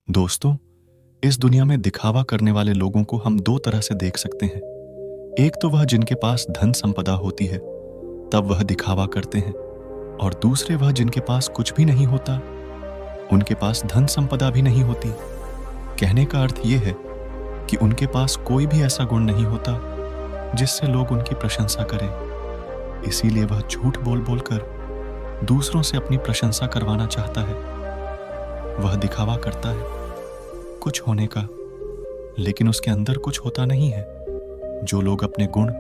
दोस्तों, इस दुनिया में दिखावा करने वाले लोगों को हम दो तरह से देख सकते हैं। एक तो वह जिनके पास धन संपदा होती है, तब वह दिखावा करते हैं, और दूसरे वह जिनके पास कुछ भी नहीं होता, उनके पास धन संपदा भी नहीं होती। कहने का अर्थ यह है कि उनके पास कोई भी ऐसा गुण नहीं होता जिससे लोग उनकी प्रशंसा करें। इसीलिए वह झूठ बोल बोलकर दूसरों से अपनी प्रशंसा करवाना चाहता है। वह दिखावा करता है कुछ होने का, लेकिन उसके अंदर कुछ होता नहीं है। जो लोग अपने गुण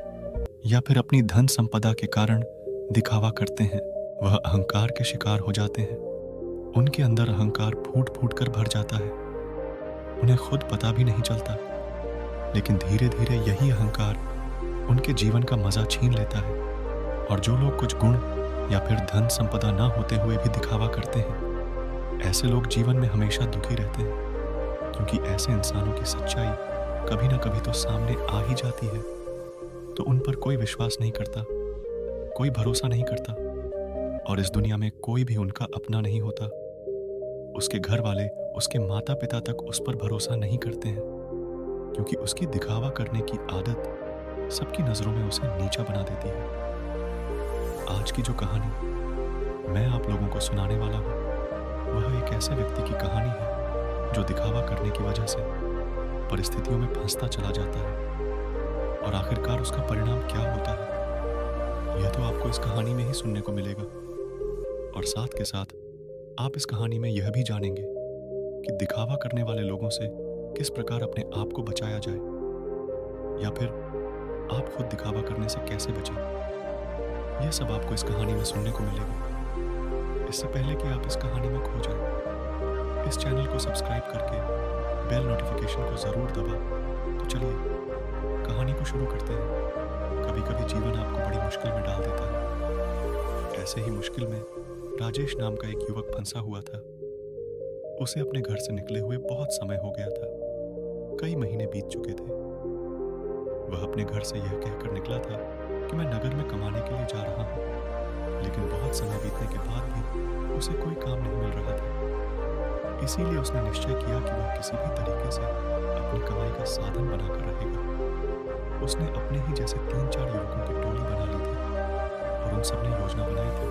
या फिर अपनी धन संपदा के कारण दिखावा करते हैं, वह अहंकार के शिकार हो जाते हैं। उनके अंदर अहंकार फूट फूट कर भर जाता है। उन्हें खुद पता भी नहीं चलता, लेकिन धीरे धीरे यही अहंकार उनके जीवन का मजा छीन लेता है। और जो लोग कुछ गुण या फिर धन संपदा ना होते हुए भी दिखावा करते हैं, ऐसे लोग जीवन में हमेशा दुखी रहते हैं, क्योंकि ऐसे इंसानों की सच्चाई कभी ना कभी तो सामने आ ही जाती है। तो उन पर कोई विश्वास नहीं करता, कोई भरोसा नहीं करता, और इस दुनिया में कोई भी उनका अपना नहीं होता। उसके घर वाले, उसके माता पिता तक उस पर भरोसा नहीं करते हैं, क्योंकि उसकी दिखावा करने की आदत सबकी नजरों में उसे नीचा बना देती है। आज की जो कहानी मैं आप लोगों को सुनाने वाला हूँ, वह एक ऐसे व्यक्ति की कहानी है जो दिखावा करने की वजह से परिस्थितियों में फंसता चला जाता है, और आखिरकार उसका परिणाम क्या होता है, यह तो आपको इस कहानी में ही सुनने को मिलेगा। और साथ के साथ आप इस कहानी में यह भी जानेंगे कि दिखावा करने वाले लोगों से किस प्रकार अपने आप को बचाया जाए, या फिर आप खुद दिखावा करने से कैसे बचें। यह सब आपको इस कहानी में सुनने को मिलेगा। इससे पहले कि आप इस कहानी में खो जाएं, इस चैनल को सब्सक्राइब करके बेल नोटिफिकेशन को ज़रूर दबा। तो चलिए कहानी को शुरू करते हैं। कभी कभी जीवन आपको बड़ी मुश्किल में डाल देता है। ऐसे ही मुश्किल में राजेश नाम का एक युवक फंसा हुआ था। उसे अपने घर से निकले हुए बहुत समय हो गया था। कई महीने बीत चुके थे। वह अपने घर से यह कहकर निकला था कि मैं नगर में कमाने के लिए जा रहा हूँ, लेकिन बहुत समय बीतने के बाद भी उसे कोई काम नहीं मिल रहा था। इसीलिए उसने निश्चय किया कि वह किसी भी तरीके से अपनी कमाई का साधन बनाकर रहेगा। उसने अपने ही जैसे 3-4 युवकों की टोली बना ली थी, और उन सब ने योजना बनाई थी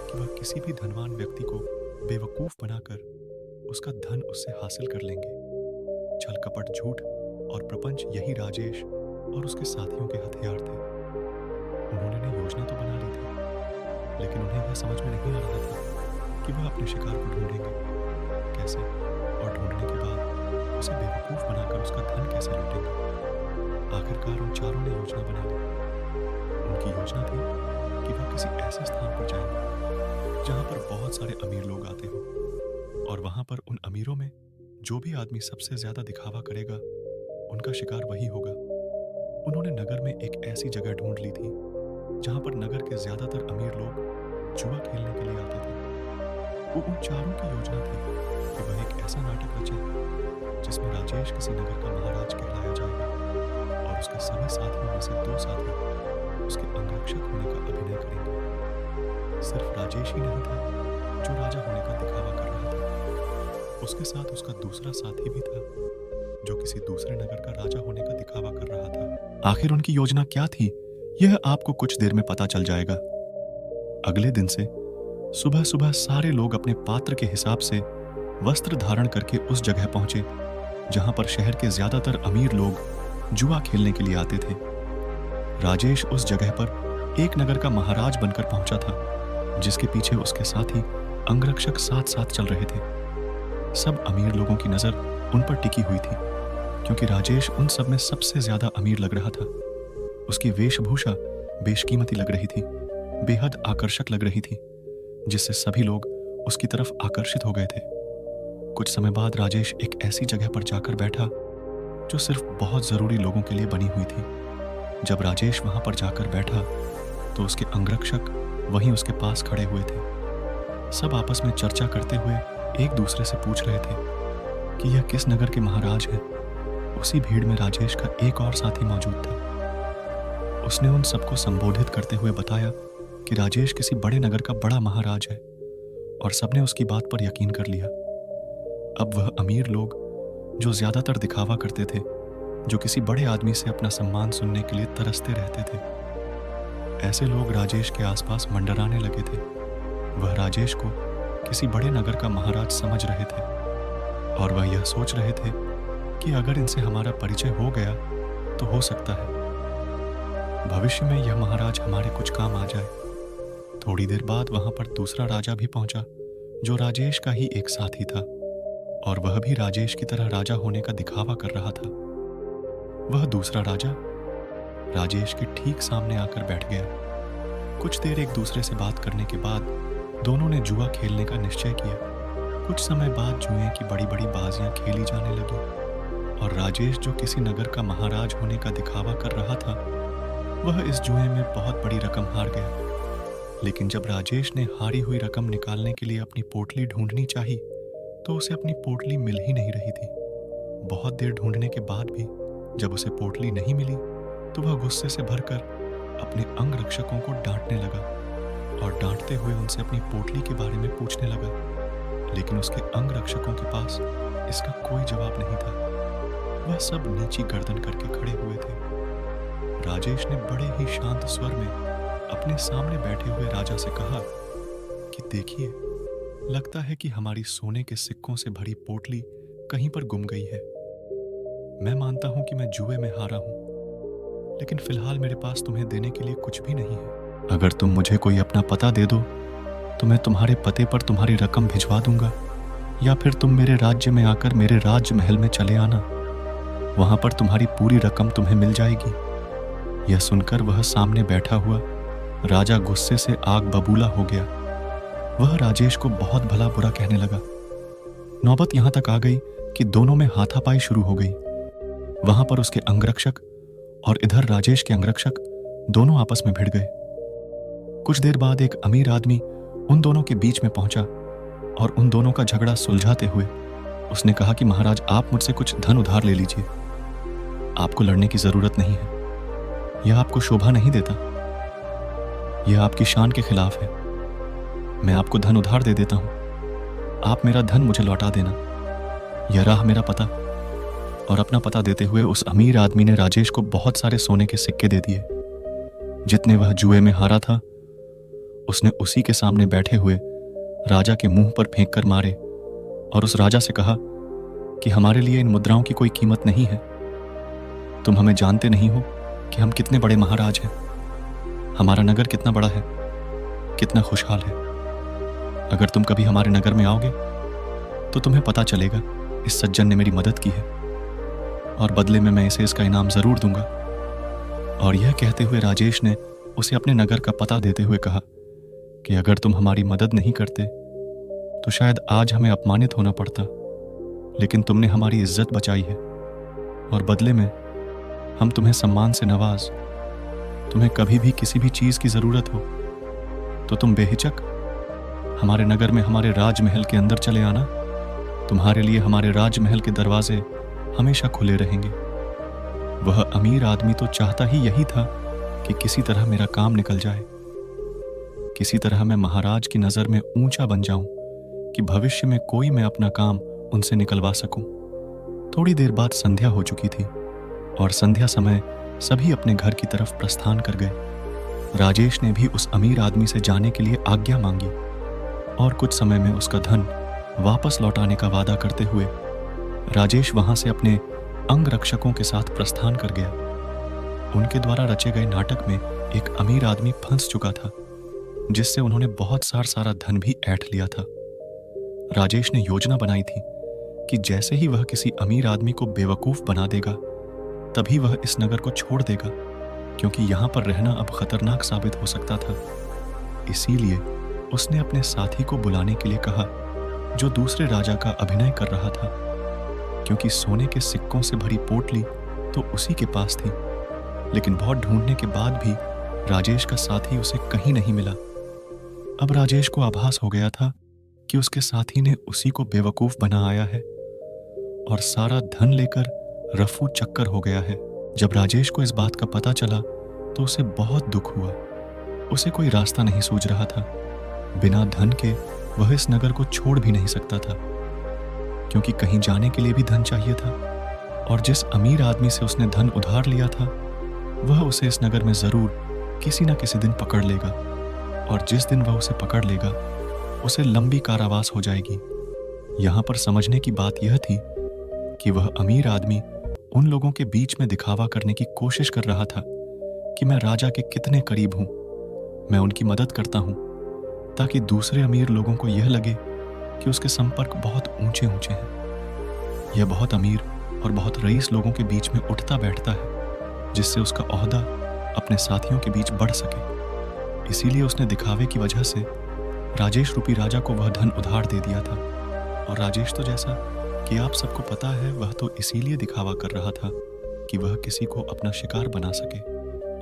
कि वह किसी भी धनवान व्यक्ति को बेवकूफ बनाकर उसका धन उससे हासिल कर लेंगे। छल कपट, झूठ और प्रपंच, यही राजेश और उसके साथियों के हथियार थे। उन्होंने योजना तो बना ली थी, लेकिन उन्हें यह समझ में नहीं आ रहा था कि वह अपने शिकार को ढूंढेंगे कैसे, और ढूंढने के बाद उसे बेवकूफ बनाकर उसका धन कैसे लूटेंगे। आखिरकार उन चारों ने योजना बना ली। उनकी योजना थी कि वह किसी ऐसे स्थान पर जाएंगे जहां पर बहुत सारे अमीर लोग आते हो, और वहां पर उन अमीरों में जो भी आदमी सबसे ज्यादा दिखावा करेगा, उनका शिकार वही होगा। उन्होंने नगर में एक ऐसी जगह ढूंढ ली थी जहां पर नगर के ज्यादातर अमीर लोग जुआ खेलने के लिए आते थे। वो उन चारों की योजना थी कि वह एक ऐसा नाटक रचे जिसमें राजेश किसी नगर का महाराज कहलाया जाएगा, और उसके सभी साथियों में से 2 साथी उसके अंगरक्षक होने का अभिनय करेंगे। सिर्फ राजेश ही नहीं था जो राजा होने का दिखावा कर रहा था, उसके साथ उसका दूसरा साथी भी था जो किसी दूसरे नगर का राजा होने का दिखावा कर रहा था। आखिर उनकी योजना क्या थी, यह आपको कुछ देर में पता चल जाएगा। अगले दिन से सुबह सुबह सारे लोग अपने पात्र के हिसाब से वस्त्र धारण करके उस जगह पहुंचे जहां पर शहर के ज्यादातर अमीर लोग जुआ खेलने के लिए आते थे। राजेश उस जगह पर एक नगर का महाराज बनकर पहुंचा था, जिसके पीछे उसके साथी अंगरक्षक साथ साथ चल रहे थे। सब अमीर लोगों की नजर उन पर टिकी हुई थी, क्योंकि राजेश उन सब में सबसे ज्यादा अमीर लग रहा था। उसकी वेशभूषा बेशकीमती लग रही थी, बेहद आकर्षक लग रही थी, जिससे सभी लोग उसकी तरफ आकर्षित हो गए थे। कुछ समय बाद राजेश एक ऐसी जगह पर जाकर बैठा जो सिर्फ बहुत जरूरी लोगों के लिए बनी हुई थी। जब राजेश वहां पर जाकर बैठा तो उसके अंगरक्षक वहीं उसके पास खड़े हुए थे। सब आपस में चर्चा करते हुए एक दूसरे से पूछ रहे थे कि यह किस नगर के महाराज हैं। उसी भीड़ में राजेश का एक और साथी मौजूद था। उसने उन सबको संबोधित करते हुए बताया कि राजेश किसी बड़े नगर का बड़ा महाराज है, और सबने उसकी बात पर यकीन कर लिया। अब वह अमीर लोग जो ज्यादातर दिखावा करते थे, जो किसी बड़े आदमी से अपना सम्मान सुनने के लिए तरसते रहते थे, ऐसे लोग राजेश के आसपास मंडराने लगे थे। वह राजेश को किसी बड़े नगर का महाराज समझ रहे थे और वह यह सोच रहे थे कि अगर इनसे हमारा परिचय हो गया तो हो सकता है भविष्य में यह महाराज हमारे कुछ काम आ जाए। थोड़ी देर बाद वहां पर दूसरा राजा भी पहुंचा, जो राजेश का ही एक साथी था और वह भी राजेश की तरह राजा होने का दिखावा कर रहा था। वह दूसरा राजा राजेश के ठीक सामने आकर बैठ गया। कुछ देर एक दूसरे से बात करने के बाद दोनों ने जुआ खेलने का निश्चय किया। कुछ समय बाद जुए की बड़ी बड़ी बाजियां खेली जाने लगी और राजेश, जो किसी नगर का महाराज होने का दिखावा कर रहा था, वह इस जुए में बहुत बड़ी रकम हार गया। लेकिन जब राजेश ने हारी हुई रकम निकालने के लिए अपनी पोटली ढूंढनी चाही तो उसे अपनी पोटली मिल ही नहीं रही थी। बहुत देर ढूंढने के बाद भी जब उसे पोटली नहीं मिली तो वह गुस्से से भरकर अपने अंगरक्षकों को डांटने लगा और डांटते हुए उनसे अपनी पोटली के बारे में पूछने लगा। लेकिन उसके अंगरक्षकों के पास इसका कोई जवाब नहीं था। वह सब नीची गर्दन करके खड़े हुए थे। राजेश ने बड़े ही शांत स्वर में अपने सामने बैठे हुए राजा से कहा कि देखिए, लगता है कि हमारी सोने के सिक्कों से भरी पोटली कहीं पर गुम गई है। मैं मानता हूं कि मैं जुए में हारा हूं, लेकिन फिलहाल मेरे पास तुम्हें देने के लिए कुछ भी नहीं है। अगर तुम मुझे कोई अपना पता दे दो तो मैं तुम्हारे पते पर तुम्हारी रकम भिजवा दूंगा, या फिर तुम मेरे राज्य में आकर मेरे राजमहल में चले आना। वहां पर तुम्हारी पूरी रकम तुम्हें मिल जाएगी। यह सुनकर वह सामने बैठा हुआ राजा गुस्से से आग बबूला हो गया। वह राजेश को बहुत भला बुरा कहने लगा। नौबत यहां तक आ गई कि दोनों में हाथापाई शुरू हो गई। वहां पर उसके अंगरक्षक और इधर राजेश के अंगरक्षक दोनों आपस में भिड़ गए। कुछ देर बाद एक अमीर आदमी उन दोनों के बीच में पहुंचा और उन दोनों का झगड़ा सुलझाते हुए उसने कहा कि महाराज, आप मुझसे कुछ धन उधार ले लीजिए। आपको लड़ने की जरूरत नहीं है। यह आपको शोभा नहीं देता। यह आपकी शान के खिलाफ है। मैं आपको धन उधार दे देता हूं। आप मेरा धन मुझे लौटा देना। यह रहा मेरा पता। और अपना पता देते हुए उस अमीर आदमी ने राजेश को बहुत सारे सोने के सिक्के दे दिए। जितने वह जुए में हारा था उसने उसी के सामने बैठे हुए राजा के मुंह पर फेंक कर मारे और उस राजा से कहा कि हमारे लिए इन मुद्राओं की कोई कीमत नहीं है। तुम हमें जानते नहीं हो कि हम कितने बड़े महाराज हैं। हमारा नगर कितना बड़ा है, कितना खुशहाल है। अगर तुम कभी हमारे नगर में आओगे तो तुम्हें पता चलेगा इस सज्जन ने मेरी मदद की है और बदले में मैं इसे इसका इनाम जरूर दूंगा। और यह कहते हुए राजेश ने उसे अपने नगर का पता देते हुए कहा कि अगर तुम हमारी मदद नहीं करते तो शायद आज हमें अपमानित होना पड़ता, लेकिन तुमने हमारी इज्जत बचाई है और बदले में हम तुम्हें सम्मान से नवाज। तुम्हें कभी भी किसी भी चीज की जरूरत हो तो तुम बेहिचक हमारे नगर में हमारे राजमहल के अंदर चले आना। तुम्हारे लिए हमारे राजमहल के दरवाजे हमेशा खुले रहेंगे। वह अमीर आदमी तो चाहता ही यही था कि किसी तरह मेरा काम निकल जाए, किसी तरह मैं महाराज की नजर में ऊंचा बन जाऊं कि भविष्य में कोई मैं अपना काम उनसे निकलवा सकूं। थोड़ी देर बाद संध्या हो चुकी थी और संध्या समय सभी अपने घर की तरफ प्रस्थान कर गए। राजेश ने भी उस अमीर आदमी से जाने के लिए आज्ञा मांगी और कुछ समय में उसका धन वापस लौटाने का वादा करते हुए राजेश वहां से अपने अंगरक्षकों के साथ प्रस्थान कर गया। उनके द्वारा रचे गए नाटक में एक अमीर आदमी फंस चुका था, जिससे उन्होंने बहुत सारा धन भी ऐंठ लिया था। राजेश ने योजना बनाई थी कि जैसे ही वह किसी अमीर आदमी को बेवकूफ बना देगा तभी वह इस नगर को छोड़ देगा, क्योंकि यहां पर रहना अब खतरनाक साबित हो सकता था। इसीलिए उसने अपने साथी को बुलाने के लिए कहा, जो दूसरे राजा का अभिनय कर रहा था, क्योंकि सोने के सिक्कों से भरी पोटली तो उसी के पास थी। लेकिन बहुत ढूंढने के बाद भी राजेश का साथी उसे कहीं नहीं मिला। अब राजेश को आभास हो गया था कि उसके साथी ने उसी को बेवकूफ बना आया है और सारा धन लेकर रफू चक्कर हो गया है। जब राजेश को इस बात का पता चला तो उसे बहुत दुख हुआ। उसे कोई रास्ता नहीं सूझ रहा था। बिना धन के वह इस नगर को छोड़ भी नहीं सकता था, क्योंकि कहीं जाने के लिए भी धन चाहिए था, और जिस अमीर आदमी से उसने धन उधार लिया था वह उसे इस नगर में जरूर किसी न किसी दिन पकड़ लेगा, और जिस दिन वह उसे पकड़ लेगा उसे लंबी कारावास हो जाएगी। यहाँ पर समझने की बात यह थी कि वह अमीर आदमी उन लोगों के बीच में दिखावा करने की कोशिश कर रहा था कि मैं राजा के कितने करीब हूं, मैं उनकी मदद करता हूं, ताकि दूसरे अमीर लोगों को यह लगे कि उसके संपर्क बहुत ऊंचे ऊंचे हैं। यह बहुत अमीर और बहुत रईस लोगों के बीच में उठता बैठता है, जिससे उसका ओहदा अपने साथियों के बीच बढ़ सके। इसीलिए उसने दिखावे की वजह से राजेश रूपी राजा को वह धन उधार दे दिया था। और राजेश तो जैसा कि आप सबको पता है, वह तो इसीलिए दिखावा कर रहा था कि वह किसी को अपना शिकार बना सके।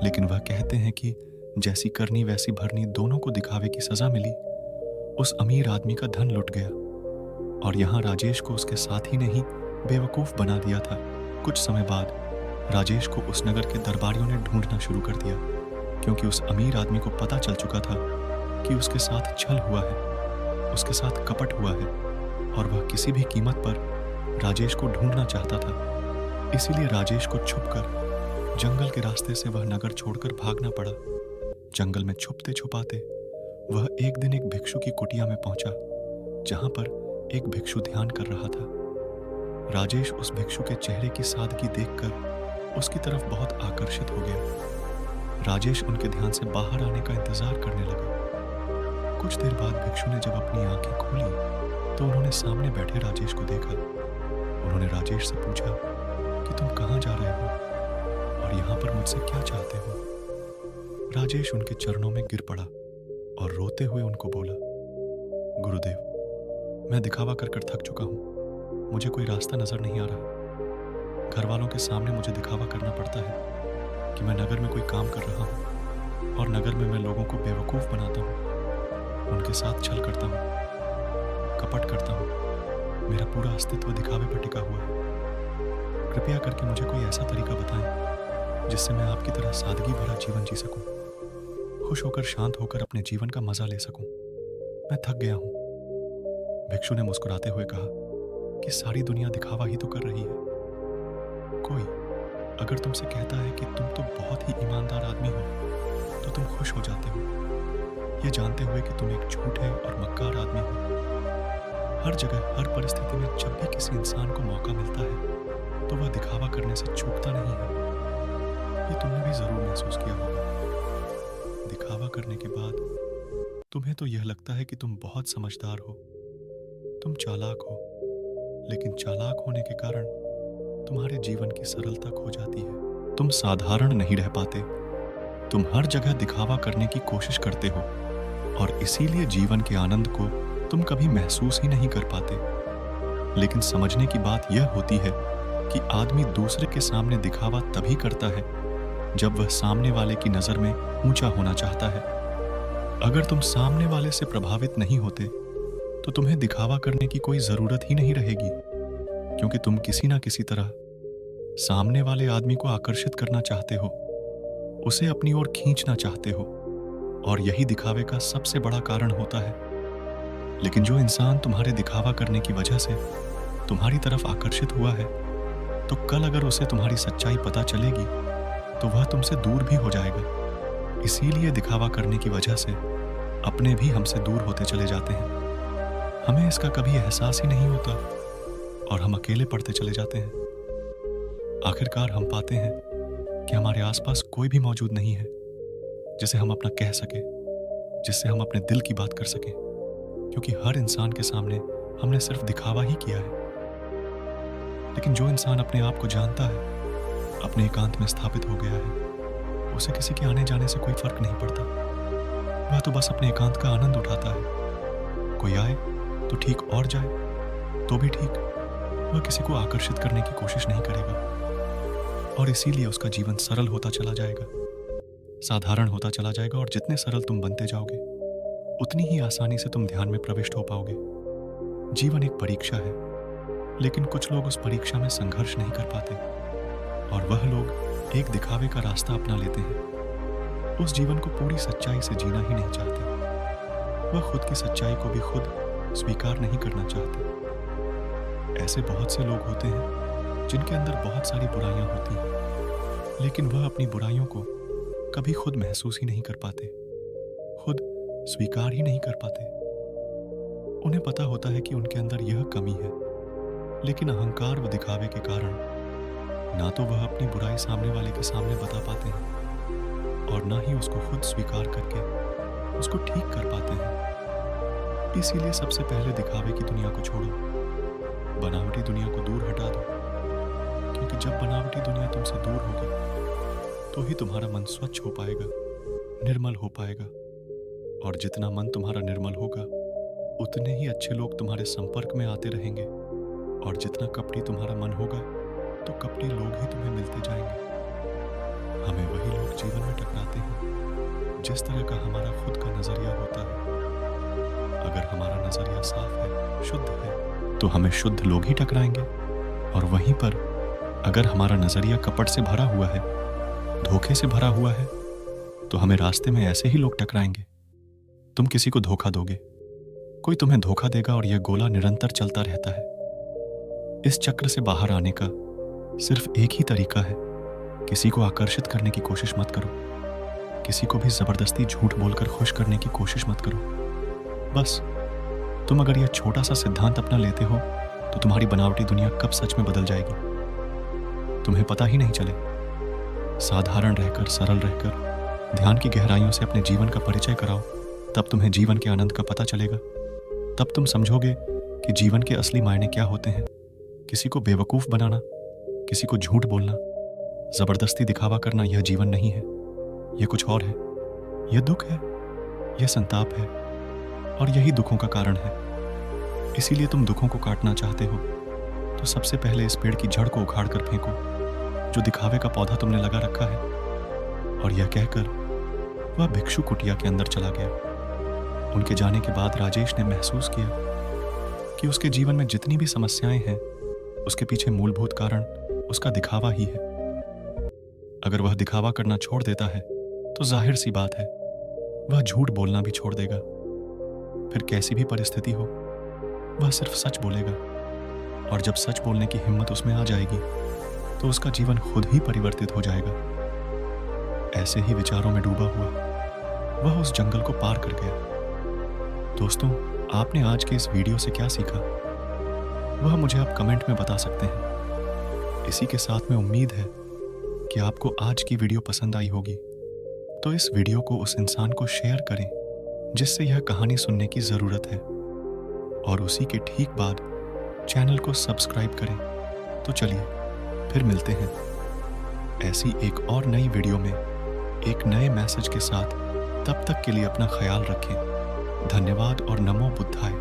लेकिन वह कहते हैं कि जैसी करनी वैसी भरनी, दोनों को दिखावे की सजा मिली। उस अमीर आदमी का धन लुट गया, और यहाँ राजेश को उसके साथी ने ही बेवकूफ बना दिया था। कुछ समय बाद राजेश को उस नगर के दरबारियों ने ढूंढना शुरू कर दिया, क्योंकि उस अमीर आदमी को पता चल चुका था कि उसके साथ छल हुआ है, उसके साथ कपट हुआ है, और वह किसी भी कीमत पर राजेश को ढूंढना चाहता था। इसीलिए राजेश को छुपकर जंगल के रास्ते से वह नगर छोड़कर भागना पड़ा। जंगल में छुपते छुपाते वह एक दिन एक भिक्षु की कुटिया में पहुंचा, जहां पर एक भिक्षु ध्यान कर रहा था। राजेश उस भिक्षु के चेहरे की सादगी देखकर उसकी तरफ बहुत आकर्षित हो गया। राजेश उनके ध्यान से बाहर आने का इंतजार करने लगा। कुछ देर बाद भिक्षु ने जब अपनी आंखें खोली तो उन्होंने सामने बैठे राजेश को देखा। उन्होंने राजेश से पूछा कि तुम कहाँ जा रहे हो और यहाँ पर मुझसे क्या चाहते हो। राजेश उनके चरणों में गिर पड़ा और रोते हुए उनको बोला, गुरुदेव, मैं दिखावा कर कर थक चुका हूँ, मुझे कोई रास्ता नजर नहीं आ रहा। घर वालों के सामने मुझे दिखावा करना पड़ता है कि मैं नगर में कोई काम कर रहा हूँ, और नगर में मैं लोगों को बेवकूफ़ बनाता हूँ, उनके साथ छल करता हूँ, कपट करता हूँ। मेरा पूरा अस्तित्व दिखावे पर टिका हुआ है। कृपया करके मुझे कोई ऐसा तरीका बताएं जिससे मैं आपकी तरह सादगी भरा जीवन जी सकूं, खुश होकर शांत होकर अपने जीवन का मजा ले सकूं। मैं थक गया हूं। भिक्षु ने मुस्कुराते हुए कहा कि सारी दुनिया दिखावा ही तो कर रही है। कोई अगर तुमसे कहता है कि तुम तो बहुत ही ईमानदार आदमी हो तो तुम खुश हो जाते हो, ये जानते हुए कि तुम एक झूठे और मक्कार आदमी हो। हर जगह हर परिस्थिति में जब भी किसी इंसान को मौका मिलता है तो वह दिखावा करने से चूकता नहीं है। ये तुमने भी जरूर महसूस किया होगा। दिखावा करने के बाद तुम्हें तो यह लगता है कि तुम बहुत समझदार हो, तुम चालाक हो, लेकिन चालाक होने के कारण तुम्हारे जीवन की सरलता खो जाती है। तुम साधारण नहीं रह पाते, तुम हर जगह दिखावा करने की कोशिश करते हो, और इसीलिए जीवन के आनंद को तुम कभी महसूस ही नहीं कर पाते। लेकिन समझने की बात यह होती है कि आदमी दूसरे के सामने दिखावा तभी करता है जब वह सामने वाले की नजर में ऊंचा होना चाहता है। अगर तुम सामने वाले से प्रभावित नहीं होते तो तुम्हें दिखावा करने की कोई जरूरत ही नहीं रहेगी, क्योंकि तुम किसी ना किसी तरह सामने वाले आदमी को आकर्षित करना चाहते हो, उसे अपनी ओर खींचना चाहते हो, और यही दिखावे का सबसे बड़ा कारण होता है। लेकिन जो इंसान तुम्हारे दिखावा करने की वजह से तुम्हारी तरफ आकर्षित हुआ है, तो कल अगर उसे तुम्हारी सच्चाई पता चलेगी तो वह तुमसे दूर भी हो जाएगा। इसीलिए दिखावा करने की वजह से अपने भी हमसे दूर होते चले जाते हैं। हमें इसका कभी एहसास ही नहीं होता और हम अकेले पड़ते चले जाते हैं। आखिरकार हम पाते हैं कि हमारे आसपास कोई भी मौजूद नहीं है जिसे हम अपना कह सके, जिससे हम अपने दिल की बात कर सकें, क्योंकि हर इंसान के सामने हमने सिर्फ दिखावा ही किया है। लेकिन जो इंसान अपने आप को जानता है, अपने एकांत में स्थापित हो गया है, उसे किसी के आने जाने से कोई फर्क नहीं पड़ता। वह तो बस अपने एकांत का आनंद उठाता है। कोई आए तो ठीक और जाए तो भी ठीक। वह किसी को आकर्षित करने की कोशिश नहीं करेगा, और इसीलिए उसका जीवन सरल होता चला जाएगा, साधारण होता चला जाएगा। और जितने सरल तुम बनते जाओगे उतनी ही आसानी से तुम ध्यान में प्रविष्ट हो पाओगे। जीवन एक परीक्षा है, लेकिन कुछ लोग उस परीक्षा में संघर्ष नहीं कर पाते, और वह लोग एक दिखावे का रास्ता अपना लेते हैं। उस जीवन को पूरी सच्चाई से जीना ही नहीं चाहते। वह खुद की सच्चाई को भी खुद स्वीकार नहीं करना चाहते। ऐसे बहुत से लोग होते हैं जिनके अंदर बहुत सारी बुराइयां होती हैं, लेकिन वह अपनी बुराइयों को कभी खुद महसूस ही नहीं कर पाते, खुद स्वीकार ही नहीं कर पाते। उन्हें पता होता है कि उनके अंदर यह कमी है, लेकिन अहंकार व दिखावे के कारण ना तो वह अपनी बुराई सामने वाले के सामने बता पाते हैं और ना ही उसको खुद स्वीकार करके उसको ठीक कर पाते हैं। इसीलिए सबसे पहले दिखावे की दुनिया को छोड़ो, बनावटी दुनिया को दूर हटा दो, क्योंकि जब बनावटी दुनिया तुमसे दूर होगी तो ही तुम्हारा मन स्वच्छ हो पाएगा, निर्मल हो पाएगा। और जितना मन तुम्हारा निर्मल होगा उतने ही अच्छे लोग तुम्हारे संपर्क में आते रहेंगे, और जितना कपटी तुम्हारा मन होगा तो कपटी लोग ही तुम्हें मिलते जाएंगे। हमें वही लोग जीवन में टकराते हैं जिस तरह का हमारा खुद का नजरिया होता है। अगर हमारा नजरिया साफ है, शुद्ध है, तो हमें शुद्ध लोग ही टकराएंगे, और वहीं पर अगर हमारा नजरिया कपट से भरा हुआ है, धोखे से भरा हुआ है, तो हमें रास्ते में ऐसे ही लोग टकराएंगे। तुम किसी को धोखा दोगे, कोई तुम्हें धोखा देगा, और यह गोला निरंतर चलता रहता है। इस चक्र से बाहर आने का सिर्फ एक ही तरीका है, किसी को आकर्षित करने की कोशिश मत करो, किसी को भी जबरदस्ती झूठ बोलकर खुश करने की कोशिश मत करो। बस तुम अगर यह छोटा सा सिद्धांत अपना लेते हो तो तुम्हारी बनावटी दुनिया कब सच में बदल जाएगी तुम्हें पता ही नहीं चले। साधारण रहकर, सरल रहकर, ध्यान की गहराइयों से अपने जीवन का परिचय कराओ, तब तुम्हें जीवन के आनंद का पता चलेगा। तब तुम समझोगे कि जीवन के असली मायने क्या होते हैं। किसी को बेवकूफ बनाना, किसी को झूठ बोलना, जबरदस्ती दिखावा करना, यह जीवन नहीं है, यह कुछ और है। यह दुख है, यह संताप है, और यही दुखों का कारण है। इसीलिए तुम दुखों को काटना चाहते हो तो सबसे पहले इस पेड़ की जड़ को उखाड़ कर फेंको जो दिखावे का पौधा तुमने लगा रखा है। और यह कहकर वह भिक्षु कुटिया के अंदर चला गया। उनके जाने के बाद राजेश ने महसूस किया कि उसके जीवन में जितनी भी समस्याएं हैं उसके पीछे मूलभूत कारण उसका दिखावा ही है। अगर वह दिखावा करना छोड़ देता है तो जाहिर सी बात है वह झूठ बोलना भी छोड़ देगा। फिर कैसी भी परिस्थिति हो वह सिर्फ सच बोलेगा, और जब सच बोलने की हिम्मत उसमें आ जाएगी तो उसका जीवन खुद ही परिवर्तित हो जाएगा। ऐसे ही विचारों में डूबा हुआ वह उस जंगल को पार कर गया। दोस्तों, आपने आज के इस वीडियो से क्या सीखा वह मुझे आप कमेंट में बता सकते हैं। इसी के साथ में उम्मीद है कि आपको आज की वीडियो पसंद आई होगी, तो इस वीडियो को उस इंसान को शेयर करें जिससे यह कहानी सुनने की जरूरत है, और उसी के ठीक बाद चैनल को सब्सक्राइब करें। तो चलिए फिर मिलते हैं ऐसी एक और नई वीडियो में एक नए मैसेज के साथ। तब तक के लिए अपना ख्याल रखें। धन्यवाद और नमो बुद्धाय।